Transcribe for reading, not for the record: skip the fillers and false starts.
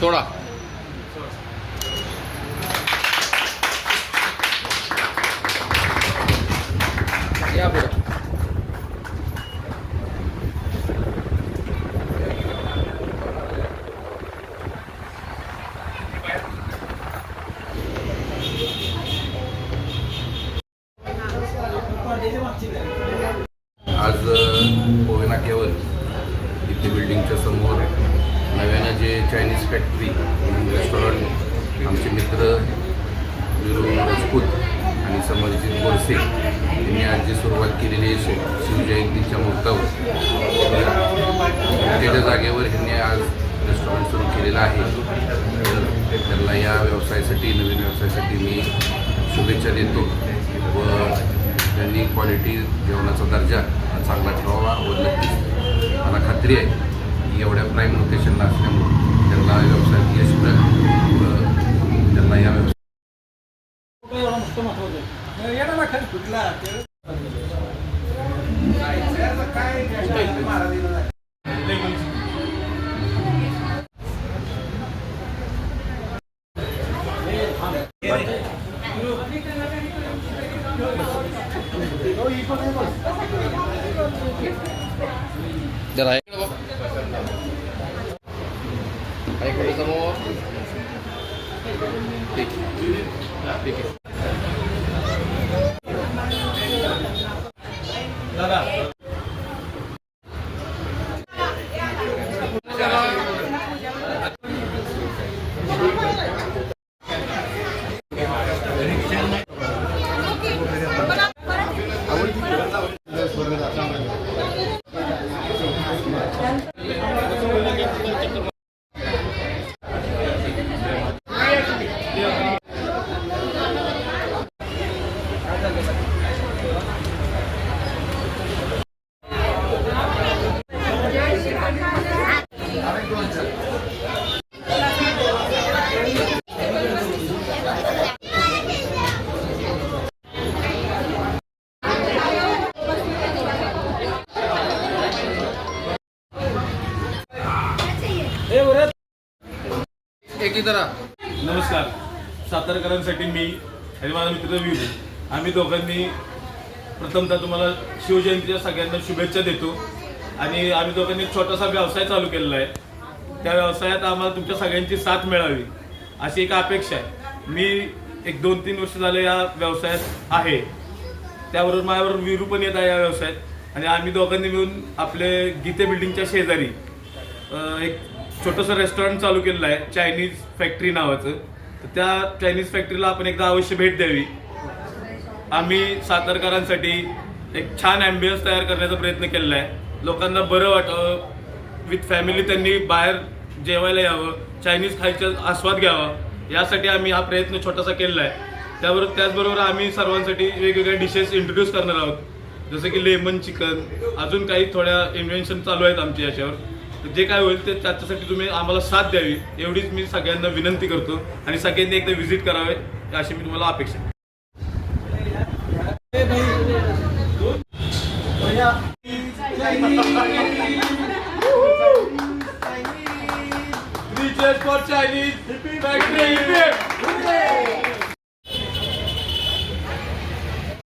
सोडा. या पुढे. आज पोवे नाक्यावर इथे बिल्डिंगच्या समोर नव्यानं जे चायनीज फॅक्टरी रेस्टॉरंट आमचे मित्र विरू राजपूत आणि समरजित गोडसे यांनी आज जी सुरुवात केलेली आहे शिवजयंतीच्या मुहूर्तावर त्याच्या जागेवर यांनी आज रेस्टॉरंट सुरू केलेलं आहे. तर त्यांना या व्यवसायासाठी नवीन व्यवसायासाठी मी शुभेच्छा देतो व त्यांनी क्वालिटी जेवणाचा दर्जा चांगला ठेवावा व नक्कीच मला खात्री आहे की एवढ्या प्राईम लोकेशनला असल्यामुळे त्यांना व्यवसायात यश मिळेल व त्यांना या व्यवसाय जरा इकडे समोर. ठीक ठीक आहे. दादा नमस्कार. सातारकरांसाठी मी आणि माझा मित्र विरू आम्ही दोघांनी प्रथमतः तुम्हाला शिवजयंतीच्या सगळ्यांना शुभेच्छा देतो. आणि आम्ही दोघांनी एक छोटासा व्यवसाय चालू केलेला आहे. त्या व्यवसायात आम्हाला तुमच्या सगळ्यांची साथ मिळावी अशी एक अपेक्षा आहे. मी एक 2-3 वर्ष झाले या व्यवसायात आहे. त्याबरोबर माझ्याबरोबर विरू पण येत आहे या व्यवसायात. आणि आम्ही दोघांनी मिळून आपले गीते बिल्डिंगच्या शेजारी एक छोटंसं रेस्टॉरंट चालू केलेलं आहे चायनीज फॅक्टरी नावाचं. तर त्या चायनीज फॅक्टरीला आपण एकदा अवश्य भेट द्यावी. आम्ही सातारकरांसाठी एक छान ॲम्बियन्स तयार करण्याचा प्रयत्न केलेला आहे. लोकांना बरं वाटावं, विथ फॅमिली त्यांनी बाहेर जेवायला यावं, चायनीज खायचा आस्वाद घ्यावा यासाठी आम्ही हा प्रयत्न छोटासा केलेला आहे. त्याचबरोबर आम्ही सर्वांसाठी वेगवेगळ्या डिशेस इंट्रोड्यूस करणार आहोत, जसं की लेमन चिकन, अजून काही थोड्या इन्व्हेन्शन चालू आहेत आमची याच्यावर. जे काय होईल ते त्याच्यासाठी तुम्ही आम्हाला साथ द्यावी एवढीच मी सगळ्यांना विनंती करतो. आणि सगळ्यांनी एकदा व्हिजिट करावे अशी मी तुम्हाला अपेक्षा आहे. Three cheers for Chinese factory.